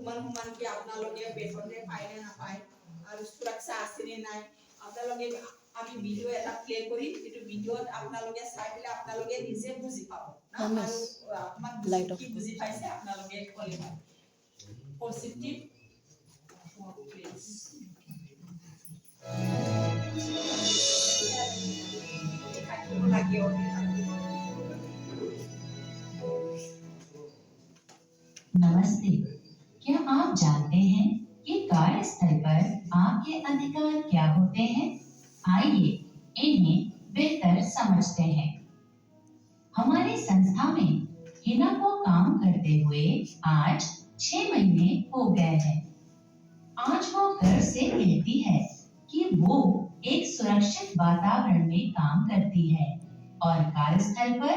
কি আপোনালোকে বেতনে পায় নে নাপায় আৰু সুৰক্ষা আছে নে নাই আপোনালোকে আমি ভিডিও এটা প্লে কৰি এইটো ভিডিওত আপোনালোকে চাই পেলাই আপোনালোকে নিজে বুজি পাব না আৰু আমাক কি বুজি পাইছে আপোনালোকে ক'লে হয় পজিটিভ প্লিজ नमस्ते। क्या आप जानते हैं कि कार्यस्थल पर आपके अधिकार क्या होते हैं? आइए इन्हें बेहतर समझते हैं। हमारी संस्था में हिना को काम करते हुए आज 6 महीने हो गए हैं। आज वो गर्व से कहती है कि वो एक सुरक्षित वातावरण में काम करती है और कार्यस्थल पर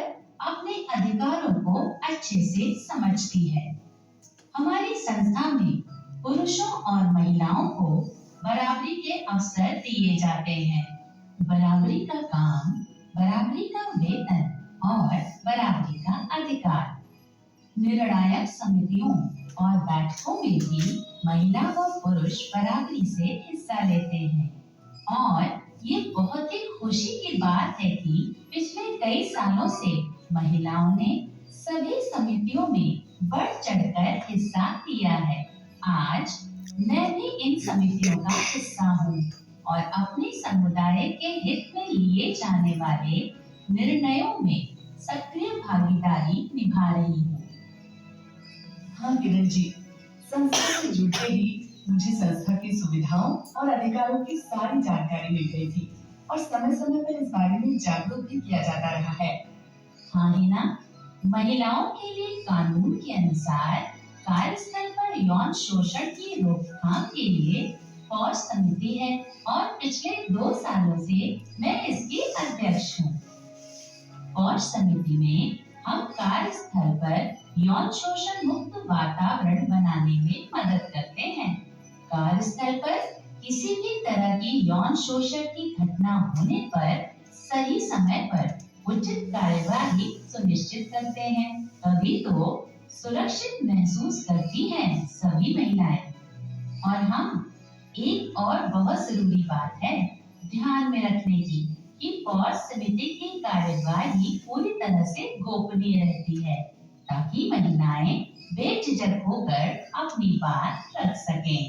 अपने अधिकारों को अच्छे से समझती है। हमारी संस्था में पुरुषों और महिलाओं को बराबरी के अवसर दिए जाते हैं। बराबरी का काम, बराबरी का वेतन और बराबरी का अधिकार। निर्णायक समितियों और बैठकों में भी महिला व पुरुष बराबरी से हिस्सा लेते हैं और ये बहुत ही खुशी की बात है कि पिछले कई सालों से महिलाओं ने सभी समितियों में बढ़ चढ़कर हिस्सा लिया है। आज मैं भी इन समितियों का हिस्सा हूँ और अपने समुदाय के हित में लिए जाने वाले निर्णयों में सक्रिय भागीदारी निभा रही हूँ। हाँ किरण जी, संस्था से जुड़ते ही मुझे संस्था की सुविधाओं और अधिकारों की सारी जानकारी मिल गई थी और समय समय पर इस बारे में जागरूक भी किया जाता रहा है। हाँ हिना, महिलाओं के लिए कानून के अनुसार कार्यस्थल पर यौन शोषण की रोकथाम के लिए पॉश समिति है और पिछले 2 सालों से मैं इसकी अध्यक्ष हूँ। पॉश समिति में हम कार्यस्थल पर यौन शोषण मुक्त वातावरण बनाने में मदद करते हैं। कार्यस्थल पर किसी भी तरह की यौन शोषण की घटना होने पर सही समय पर उचित कार्यवाही सुनिश्चित करते हैं, तभी तो सुरक्षित महसूस करती हैं सभी महिलाएं। और हाँ, एक और बहुत जरूरी बात है ध्यान में रखने की कि पॉश समिति की कार्यवाही पूरी तरह से गोपनीय रहती है ताकि महिलाएं बेझिझक होकर अपनी बात रख सकें।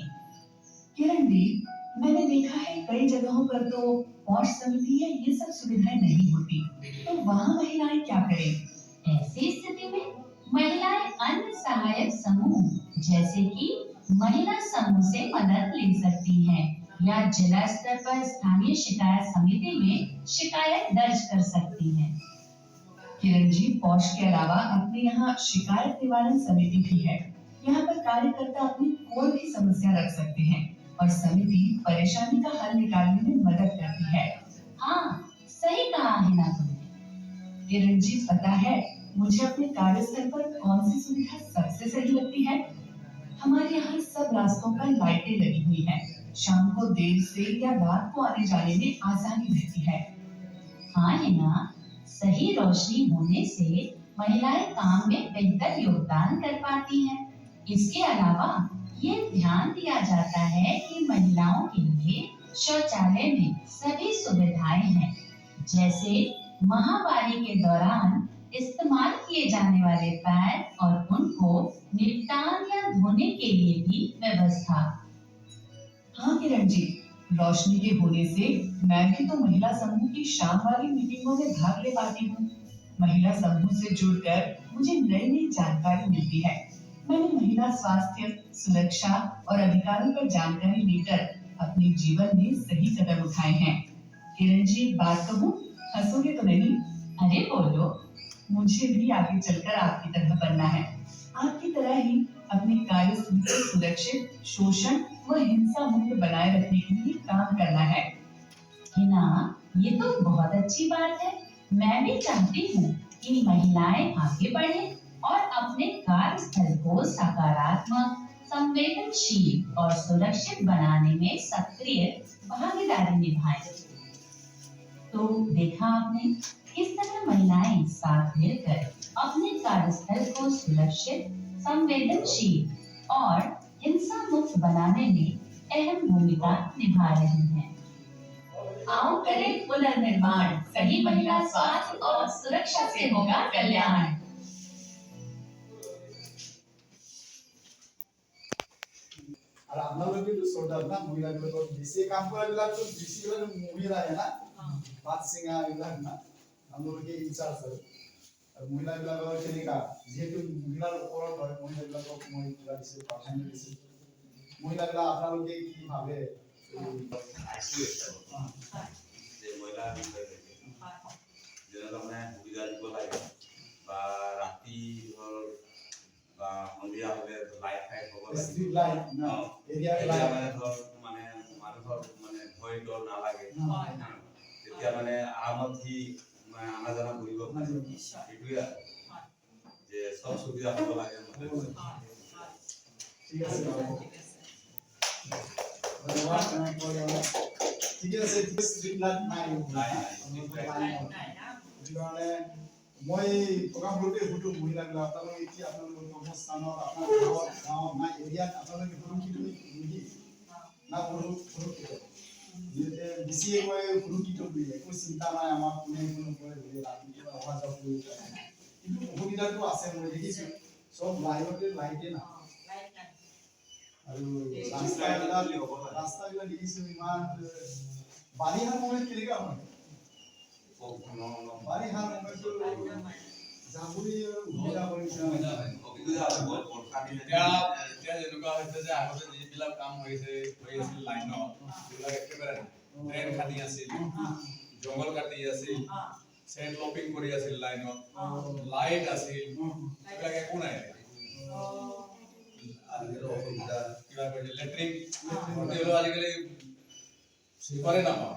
किरण दी, मैंने देखा है कई जगहों पर तो पॉश समिति या ये सब सुविधाएं नहीं होती, तो वहाँ महिलाएं क्या करें? ऐसी स्थिति में महिलाएं अन्य सहायक समूह जैसे कि महिला समूह से मदद ले सकती हैं या जिला स्तर पर स्थानीय शिकायत समिति में शिकायत दर्ज कर सकती हैं। किरण जी, पॉश के अलावा अपने यहाँ शिकायत निवारण समिति भी है। यहाँ पर कार्यकर्ता अपनी कोई भी समस्या रख सकते हैं और समिति परेशानी का हल निकालने में मदद करती है। हाँ, सही कहा हिना तुमने। किरण जी, पता है मुझे अपने कार्यस्थल पर कौन सी सुविधा सबसे सही लगती है? हमारे यहाँ सब रास्तों पर लाइटें लगी हुई हैं। शाम को देर से या रात को आने जाने में आसानी रहती है। हाँ हिना, सही रोशनी होने से महिलाएं काम में बेहतर योगदान कर पाती हैं। इसके अलावा ये ध्यान दिया जाता है कि महिलाओं के लिए शौचालय में सभी सुविधाएं हैं, जैसे महामारी के दौरान इस्तेमाल किए जाने वाले पैड और उनको निपटान या धोने के लिए भी व्यवस्था। हाँ किरण जी, रोशनी के होने से मैं भी तो महिला समूह की शाम वाली मीटिंगों में भाग ले पाती हूँ। महिला समूह से जुड़कर मुझे नई नई जानकारी मिलती है। मैंने महिला स्वास्थ्य, सुरक्षा और अधिकारों पर जानकारी लेकर अपने जीवन में सही कदम उठाए हैं। किरण जी, एक बात कहूँ, हंसोगे तो नहीं? अरे बोलो। मुझे भी आगे चलकर आपकी तरह बनना है, आपकी तरह ही अपने कार्यस्थल को सुरक्षित, शोषण व हिंसा मुक्त बनाए रखने के लिए काम करना है। हिना, ये तो बहुत अच्छी बात है। मैं भी चाहती हूँ कि महिलाएं आगे बढ़ें और अपने कार्यस्थल को सकारात्मक, संवेदनशील और सुरक्षित बनाने में सक्रिय भागीदारी निभाएं। तो देखा आपने किस तरह महिलाएं साथ मिलकर अपने कार्यस्थल को सुरक्षित, संवेदनशील और बनाने में अहम भूमिका निभा रही हैं। आओ करें पुनर्निर्माण, सही महिला स्वास्थ्य और सुरक्षा से होगा कल्याण। আর আপনাদের কিন্তু সর্দার না মহিলাগুলো তো বেশি কাম করা গেলা তো বেশি গেলা মহিলা না বাদ সিঙ্গা গেলা না আমাদেরকে ইনচার্জ আছে আর মহিলাগুলো কেনিকা যেহেতু মহিলার উপর হয় মহিলাগুলো মহিলা দিছে প্রাধান্য দিছে মহিলাগুলো আপনাদেরকে কি ভাবে যে মহিলা বিষয় থেকে যেটা মানে সুবিধা দিব লাগে বা রাতি ধর বা সন্ধিয়া হলে লাইট ফাইট হ'ব লাগে স্ট্রিট লাইট না এরিয়া লাইট মানে ধৰ মানে মানুহৰ মানে ভয় ডৰ নালাগে তেতিয়া মানে আৰামত সি আনা জানা কৰিব পাৰে এইটোৱে যে সব সুবিধা হ'ব লাগে ঠিক আছে ঠিক আছে স্ট্রিট লাইট নাই মানে মই প্ৰগ্ৰাম কৰোঁতে সুধো মহিলাগুলো আপোনালোকে এতিয়া আপোনালোকৰ কৰ্মস্থানত আপোনাৰ গাঁৱত না এৰিয়াত আপোনালোকে সুৰক্ষিত নেকি না সুৰক্ষিত যে বেছিয়ে কয় সুৰক্ষিত বুলি একো চিন্তা নাই আমাৰ কোনে কোনো কয় বুলি ৰাতিপুৱা অহা যোৱা কৰি কিন্তু অসুবিধাটো আছে মই দেখিছোঁ চব লাইটে না আৰু ৰাস্তাবিলাক দেখিছোঁ ইমান বাৰিষাৰ সময়ত কেনেকুৱা হয় বাৰিষাৰ সময়তো যাবলৈ সুবিধা কৰিছে এতিয়া যেনেকুৱা হৈছে যে আগতে যিবিলাক কাম হৈ আছিল লাইনত সেইবিলাক একেবাৰে ট্ৰেইন কাটি আছিল জংঘল কাটি আছিল চেন লপিং কৰি আছিল লাইনত লাইট আছিল এইবিলাক একো নাই কিবা কৈছে লেট্ৰিন আজিকালি চিপাৰে নাপাওঁ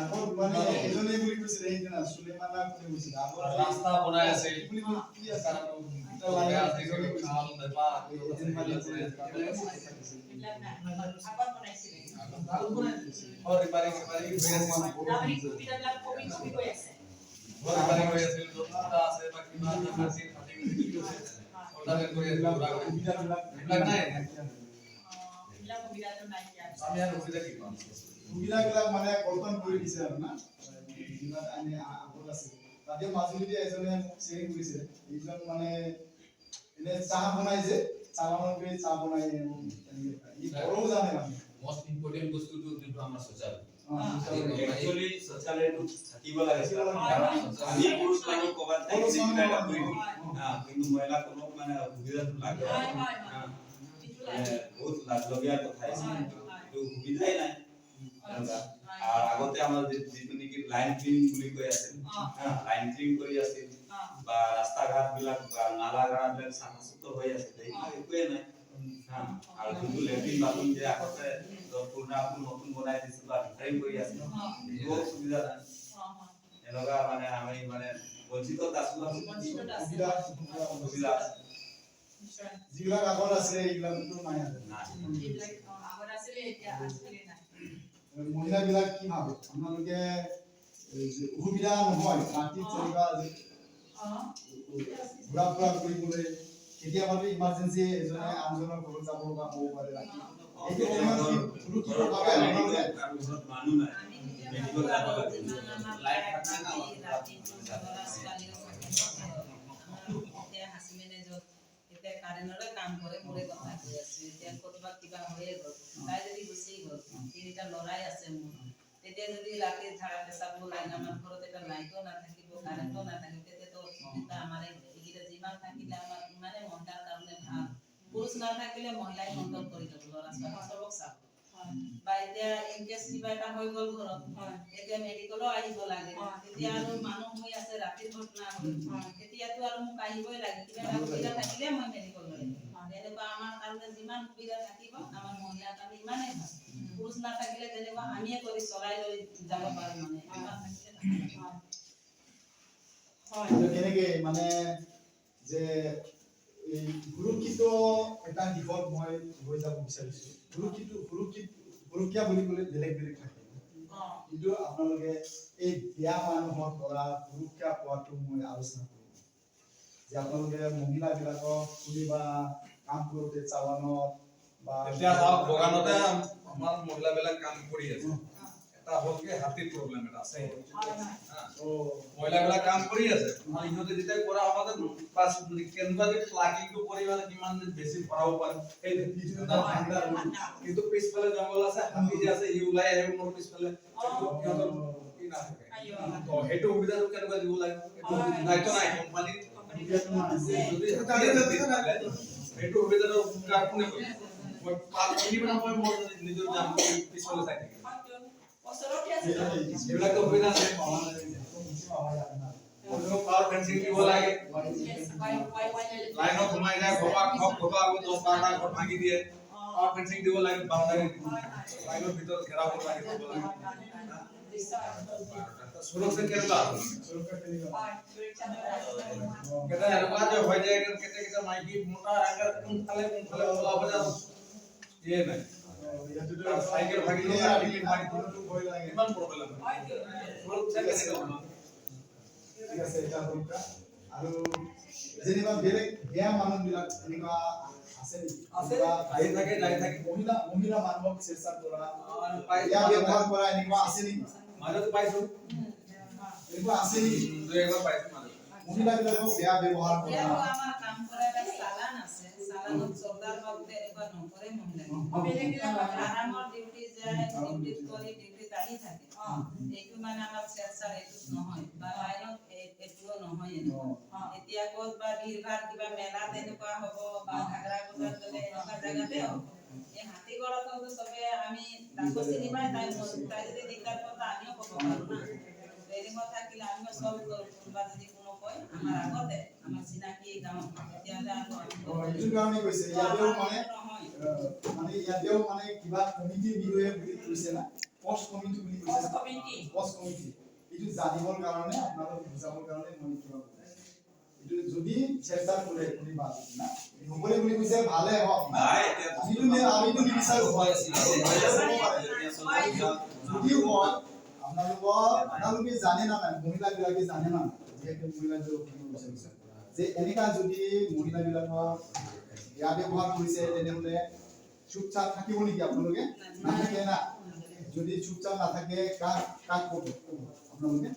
আগত মানে এজনে বুলি কৈছিলে সেইদিনা সুলেমানা বুলি কৈছিলে ৰাস্তা বনাই আছিল কি আছে সুবিধাবিলাক মানে কল্পনা কৰি দিছে আৰু না আগত আছে তাতে মাজুলীতে এজনে শ্বেয়াৰিং কৰিছে এইজন মানে এনে চাহ বনাই যে চালানকৈ চাহ বনাই ই বড়ো জানে মানে most important বস্তুটো যোনটো আমাৰ social একচুয়ালি শৌচালয়টো থাকিব লাগে আমি পুৰুষ মানুহ ক'বাত থাকি কিবা এটা কৰিব কিন্তু মহিলা কোনো মানে সুবিধাটো লাগে বহুত লাগলগীয়া কথা এইটো সুবিধাই নাই আর আগতে আমার যেটো নেকি লাইন ক্লিনিং বুলি কৈ আছিল লাইন ক্লিনিং কৰি আছিল বা ৰাস্তা ঘাট বিলাক বা নালা ঘাট বিলাক সাফ সুতৰা হৈ আছিল এইবিলাক একোৱে নাই আৰু যোনটো লেট্ৰিন বাথৰুম যে আগতে পুৰণাবোৰ নতুন বনাই দিছিল বা ৰিপেয়াৰিং কৰি আছিল এইটো সুবিধা নাই এনেকুৱা মানে আমি মানে বঞ্চিত আছো সুবিধা যিবিলাক আগত আছে এইবিলাকতো নাই মহিলাবিলাক কি ভাবে আপোনালোকে অসুবিধা নহয় ৰাতি চলিবা ঘূৰা ফুৰা কৰিবলৈ কেতিয়াবাতো ইমাৰ্জেঞ্চি এজনে আনজনৰ ঘৰত যাব লগা হ'ব পাৰে ৰাতি এইটো সময়ত সুৰক্ষিতভাৱে আপোনালোকে মানুহ নাই মেডিকেল যাব লাগে লাইট থাকে না কাৰেন্টৰে কাম কৰে মোৰে কথা কৈ আছে এতিয়া কতবা কিবা হৈয়ে গ'ল তাই যদি গুচি গ'ল তিনিটা লৰাই আছে মোৰ তেতিয়া যদি ৰাতি ধাৰা পেচাব লাইন আমাৰ ঘৰত এটা লাইটো নাথাকিব কাৰেণ্টো নাথাকিব তেতিয়াতো অসুবিধা আমাৰে এইকেইটা যিমান থাকিলে আমাৰ ইমানে মহিলাৰ কাৰণে ভাল পুৰুষ নাথাকিলে মহিলাই কণ্ট্ৰল কৰি যাব ল'ৰা ছোৱালী চবক চাব বা এতিয়া ইনকেছ কিবা এটা হৈ গ'ল ঘৰত এতিয়া মেডিকেলো আহিব লাগে তেতিয়া আৰু মানুহ হৈ আছে ৰাতিৰ ঘটনা হ'ল তেতিয়াতো আৰু মোক আহিবই লাগে কিবা এটা সুবিধা থাকিলে মই মেডিকেল লৈ এনেকুৱা আমাৰ কাৰণে যিমান সুবিধা থাকিব আমাৰ মহিলাৰ কাৰণে ইমানেই ভাল পুৰুষ নাথাকিলে যেনেকুৱা আমিয়ে কৰি চলাই লৈ যাব পাৰোঁ মানে ইমান থাকিলে কেনেকে মানে যে এই সুৰক্ষিত এটা দিশত মই হৈ যাব বিচাৰিছো সুৰক্ষা বুলি ক'লে বেলেগ বেলেগ থাকে কিন্তু আপোনালোকে এই বিয়া মানুহৰ পৰা সুৰক্ষা পোৱাটো মই আলোচনা কৰিম যে আপোনালোকে মহিলাবিলাকক কোনোবা কাম কৰোঁতে চাৱানত বা এতিয়া চাওক বগানতে আমাৰ মহিলাবিলাক কাম কৰি আছে এটা হ'ল কি হাতীৰ প্ৰব্লেম এটা আছে মহিলাবিলাক কাম কৰি আছে আৰু ইহঁতে যেতিয়া কৰা আমাদেৰ পাস কেনেকুৱা যে প্লাগিংটো কৰিবালে কিমান বেছি ভৰাব পাৰে এই কিন্তু পিছফালে জংগল আছে হাতী যে আছে ই ওলাই আহিব মোৰ পিছফালে সিহঁতৰ কি না থাকে তো সেইটো সুবিধাটো কেনেকুৱা দিব লাগে এইটো দায়িত্ব নাই কোম্পানী যদি সেইটো সুবিধাটো কোনে কৰিব মই পাঁচ মিনিট মই মোৰ নিজৰ যাম পিছফালে চাই থাকিম এইবিলাক তো সুবিধা আছে পাৱাৰ ফেন্সিং দিব লাগে লাইনত সোমাই যায় ঘপা আকৌ 10-12টা ঘৰ ভাঙি দিয়ে পাৱাৰ ফেন্সিং দিব লাগে বাউণ্ডাৰী লাইনৰ ভিতৰত ঘেৰাও কৰিব লাগে সুৰক্ষা কেনেকুৱা কেটা এনেকুৱা যে হৈ যায় কেটা মাইকী মোটা আকাৰ কোনফালে ওলাব যায় ইয়ে নাই সাইকেল ভাগি যায় টিকেট ভাগি দিলেতো ভয় লাগে ইমান প্ৰব্লেম হয় সুৰক্ষা কেনেকুৱা ঠিক আছে এটা হলকা আৰু যেনিবা বেলেগ বেয়া মানুহবিলাক এনেকুৱা আছে নেকি আহি থাকে যাই থাকে মহিলা মানুহক চেষ্টা কৰা পাই বেয়া ব্যৱহাৰ কৰা এনেকুৱা আছে নেকি মাজত পাইছো এনেকুৱা আছে নেকি দুই একবাৰ পাইছো মাজত মহিলাবিলাকক বেয়া ব্যৱহাৰ কৰা এতিয়াও আমাৰ কাম কৰা এটা চালান আছে চালানত চৰকাৰ বাবুতে এনেকুৱা নকৰে মহিলাই আৰামৰ ডিউটি যায় ডিউটি কৰি ডিউটিত আহি থাকে এইটো মানে আমাৰ চেষ্টাৰ এইটো নহয় বা লাইনত এইটোও নহয় এতিয়া ক'ত বা ভিৰভাৰ কিবা মেলা তেনেকুৱা হ'ব বা ঘাগৰা বজাৰ গ'লে এনেকুৱা জেগাতে হ'ব এই হাতীগড়তো চবে আমি তাকো চিনি পাই তাই যদি দিগদাৰ কথা আমিও ক'ব পাৰোঁ না ট্ৰেইনিঙত থাকিলে আমিও চব কোনোবা যদি কোনো কয় আমাৰ আগতে আমাৰ চিনাকি গাঁও তেতিয়াহ'লে এইটো কাৰণে কৈছে ইয়াতেও মানে ইয়াতেও মানে কিবা কমিটিৰ বিষয়ে বুলি কৈছে না পোষ্ট কমিটি বুলি কৈছে পোষ্ট কমিটি এইটো জানিবৰ কাৰণে আপোনালোক বুজাবৰ কাৰণে মই কিবা এইটো যদি চেষ্টা কৰে কোনোবা না নকৰে বুলি কৈছে ভালে হওক নাই আমিতো নিবিচাৰো হয় যদি হয় আপোনালোকে জানে না নাই মহিলাবিলাকে জানে না যেহেতু মহিলাবিলাক যে এনেকা যদি মহিলাবিলাকক বেয়া ব্যৱহাৰ কৰিছে তেনেহ'লে চুপচাপ থাকিব নেকি আপোনালোকে নাথাকে না যদি চুপচাপ নাথাকে কাক ক'ব আপোনালোকে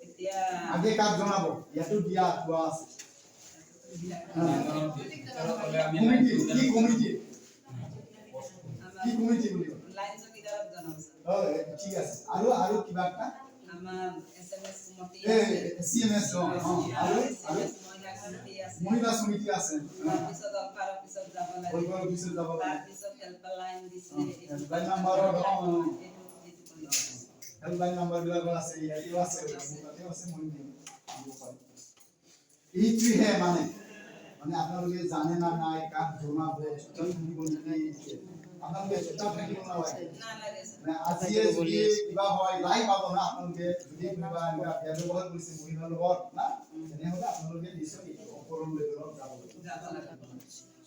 এতিয়া আগে কাক জনাব ইয়াতো দিয়া থোৱা আছে কমিটি কি কমিটি বুলি লাইন চকীদাৰক জনাইছে হয় ঠিক আছে আৰু কিবা এটা আমাৰ SMS মতি CMS আৰু মহিলা সমিতি আছে মহিলা সমিতি আছে তাৰপিছত অফাৰৰ পিছত যাব লাগে অফাৰৰ পিছত যাব লাগে তাৰপিছত হেল্পলাইন দিছে হেল্পলাইন নাম্বাৰৰ হেল্পলাইন নাম্বাৰ বিলাক আছে ইয়াতেও আছে তাতেও আছে মই দিম এইটোহে মানে আপোনালোকে জানে না নাই কাক জনাব চুপচাপ থাকিব নেকি আপোনালোকে চুপচাপ থাকিব নালাগে আজি যদি কিবা হয় লাই পাব না আপোনালোকে যদি কিবা বেয়া ব্যৱহাৰ কৰিছে মহিলাৰ লগত না তেনেহ'লে আপোনালোকে নিশ্চয় ওপৰৰ লেভেলত যাব লাগে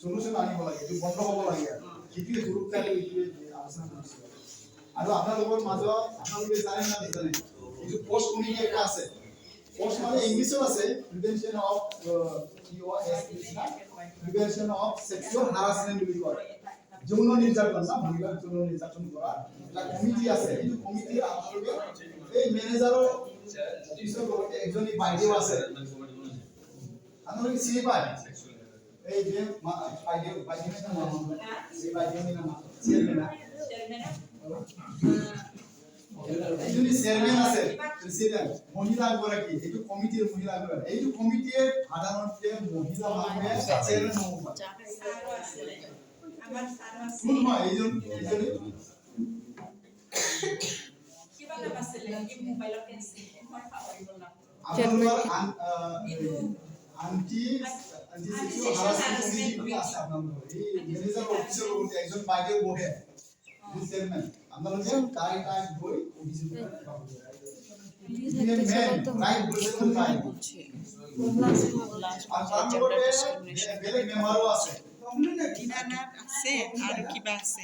সলিউশন আনিব লাগে এইটো বন্ধ হ'ব লাগে যিটোৱে সুৰক্ষাটো এইটোৱে আলোচনা কৰিছে আৰু আপোনালোকৰ মাজত আপোনালোকে জানে না নাজানে এইটো পোষ্ট কমিটি এটা আছে পোষ্ট মানে ইংলিছত আছে prevention of prevention of sexual হাৰাসমেন্ট বুলি কয় যৌন নিৰ্যাতন না মহিলাৰ যৌন নিৰ্যাতন কৰা এটা কমিটি আছে এইটো কমিটিৰ আপোনালোকে এই মেনেজাৰৰ অফিচৰ লগতে এজনী বাইদেউ আছে আপোনালোকে চিনি পায় এই যে বাইদেউ নাম এই বাইদেউৰ নাম চেয়াৰমেন এজনী চেয়াৰমেন আছে প্ৰেসিডেন্ট মহিলা গৰাকী এইটো কমিটিৰ মহিলা গৰাকী এইটো কমিটিয়ে সাধাৰণতে মহিলা মানুহে চেয়াৰমেন হ'ব পাৰে কোন হয় এইজন কিবা নাম আছিলে এই মোবাইলতে আছে মই পাহৰি গ'লো আপোনালোকৰ আন্টি সেক্সুৱেল হাৰাসমেন্ট কমিটি বুলি আছে আপোনালোকৰ এই মেনেজাৰ অফিচৰ লগতে একজন বাইদেউ বহে চেয়াৰমেন আপোনালোকে তাই গৈ অফিচত বেলেগ মেম্বাৰো আছে আছে আৰু কিবা আছে